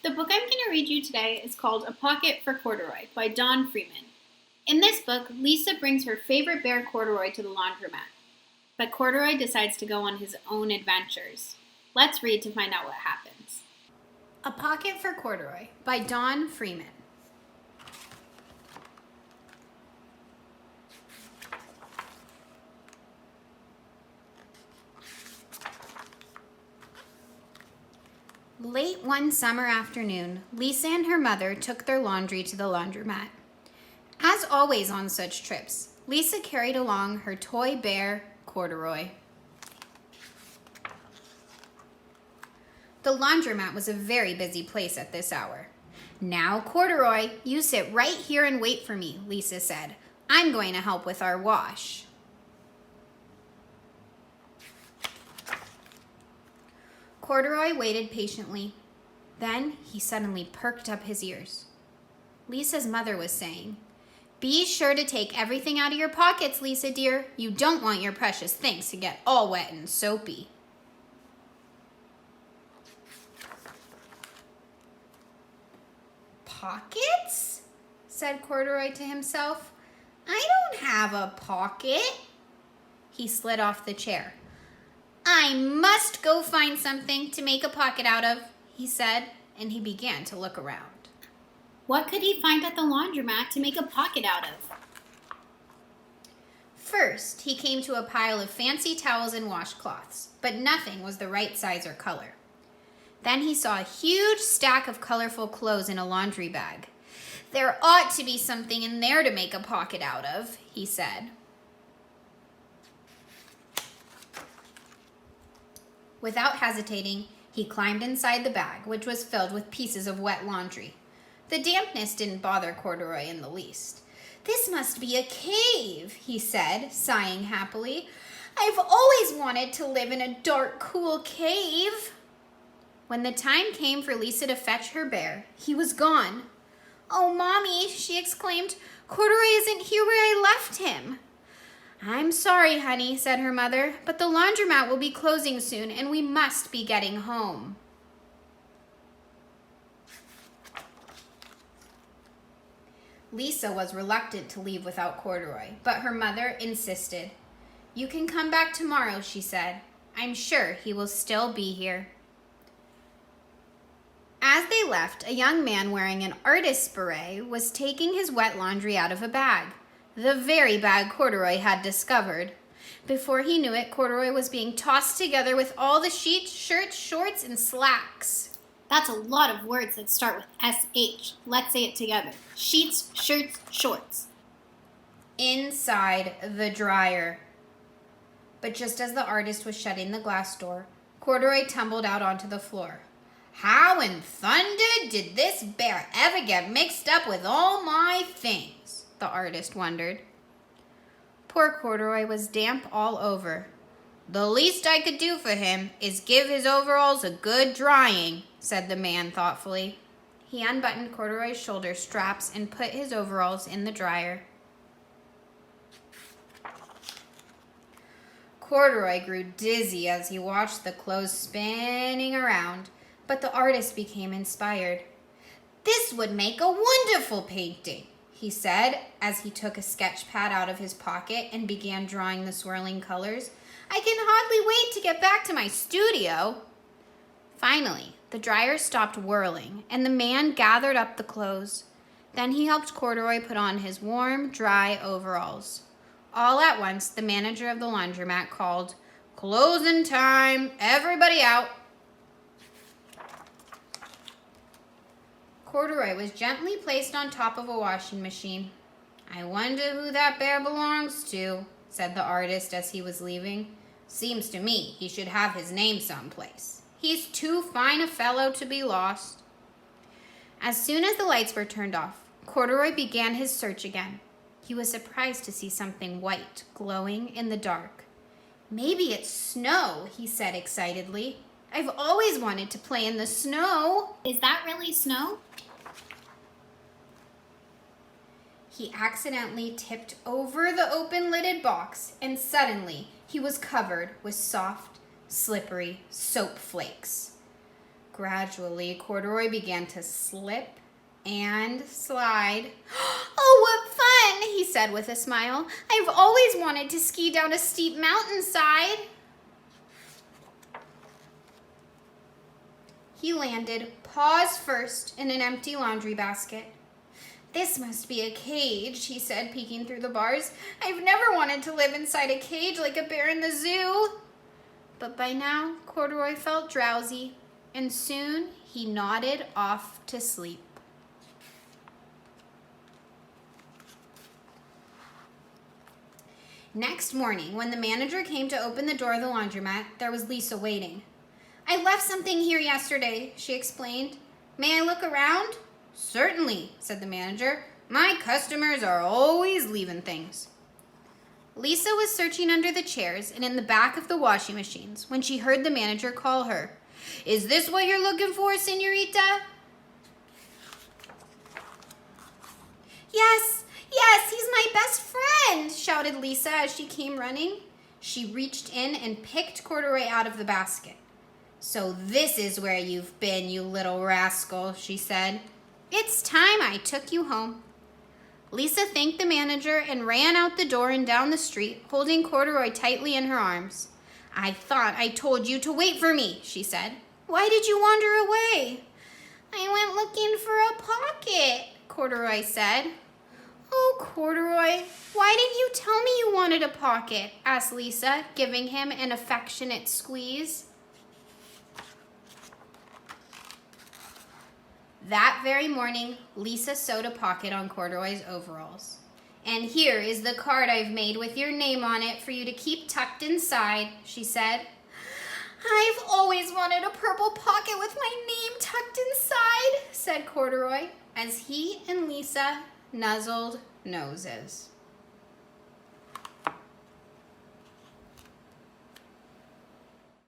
The book I'm going to read you today is called A Pocket for Corduroy by Don Freeman. In this book, Lisa brings her favorite bear Corduroy to the laundromat, but Corduroy decides to go on his own adventures. Let's read to find out what happens. A Pocket for Corduroy by Don Freeman. Late one summer afternoon, Lisa and her mother took their laundry to the laundromat. As always on such trips, Lisa carried along her toy bear, Corduroy. The laundromat was a very busy place at this hour. "Now, Corduroy, you sit right here and wait for me," Lisa said. "I'm going to help with our wash." Corduroy waited patiently. Then he suddenly perked up his ears. Lisa's mother was saying, "Be sure to take everything out of your pockets, Lisa dear. You don't want your precious things to get all wet and soapy." "Pockets?" said Corduroy to himself. "I don't have a pocket." He slid off the chair. "I must go find something to make a pocket out of," he said, and he began to look around. What could he find at the laundromat to make a pocket out of? First, he came to a pile of fancy towels and washcloths, but nothing was the right size or color. Then he saw a huge stack of colorful clothes in a laundry bag. "There ought to be something in there to make a pocket out of," he said. Without hesitating, he climbed inside the bag, which was filled with pieces of wet laundry. The dampness didn't bother Corduroy in the least. "This must be a cave," he said, sighing happily. "I've always wanted to live in a dark, cool cave." When the time came for Lisa to fetch her bear, he was gone. "Oh, Mommy," she exclaimed, "Corduroy isn't here where I left him." "I'm sorry, honey," said her mother, "but the laundromat will be closing soon, and we must be getting home." Lisa was reluctant to leave without Corduroy, but her mother insisted. "You can come back tomorrow," she said. "I'm sure he will still be here." As they left, a young man wearing an artist's beret was taking his wet laundry out of a bag. The very bag Corduroy had discovered. Before he knew it, Corduroy was being tossed together with all the sheets, shirts, shorts, and slacks. That's a lot of words that start with SH. Let's say it together. Sheets, shirts, shorts. Inside the dryer. But just as the artist was shutting the glass door, Corduroy tumbled out onto the floor. "How in thunder did this bear ever get mixed up with all my things?" the artist wondered. Poor Corduroy was damp all over. "The least I could do for him is give his overalls a good drying," said the man thoughtfully. He unbuttoned Corduroy's shoulder straps and put his overalls in the dryer. Corduroy grew dizzy as he watched the clothes spinning around, but the artist became inspired. "This would make a wonderful painting," he said as he took a sketch pad out of his pocket and began drawing the swirling colors. "I can hardly wait to get back to my studio." Finally, the dryer stopped whirling, and the man gathered up the clothes. Then he helped Corduroy put on his warm, dry overalls. All at once, the manager of the laundromat called, "Closing time! Everybody out!" Corduroy was gently placed on top of a washing machine. "I wonder who that bear belongs to," said the artist as he was leaving. "Seems to me he should have his name someplace. He's too fine a fellow to be lost." As soon as the lights were turned off, Corduroy began his search again. He was surprised to see something white glowing in the dark. "Maybe it's snow," he said excitedly. "I've always wanted to play in the snow." "Is that really snow?" He accidentally tipped over the open-lidded box, and suddenly he was covered with soft, slippery soap flakes. Gradually, Corduroy began to slip and slide. "Oh, what fun," he said with a smile. "I've always wanted to ski down a steep mountainside." He landed paws first in an empty laundry basket. "This must be a cage," he said, peeking through the bars. "I've never wanted to live inside a cage like a bear in the zoo." But by now, Corduroy felt drowsy, and soon he nodded off to sleep. Next morning, when the manager came to open the door of the laundromat, there was Lisa waiting. "I left something here yesterday," she explained. "May I look around?" "Certainly," said the manager. "My customers are always leaving things." Lisa was searching under the chairs and in the back of the washing machines when she heard the manager call her. "Is this what you're looking for, señorita?" Yes, he's my best friend," shouted Lisa as she came running. She reached in and picked Corduroy out of the basket. "So this is where you've been, you little rascal," she said. "It's time I took you home." Lisa thanked the manager and ran out the door and down the street, holding Corduroy tightly in her arms. "I thought I told you to wait for me," she said. "Why did you wander away?" "I went looking for a pocket," Corduroy said. "Oh, Corduroy, why didn't you tell me you wanted a pocket?" asked Lisa, giving him an affectionate squeeze. That very morning, Lisa sewed a pocket on Corduroy's overalls. "And here is the card I've made with your name on it for you to keep tucked inside," she said. "I've always wanted a purple pocket with my name tucked inside," said Corduroy, as he and Lisa nuzzled noses.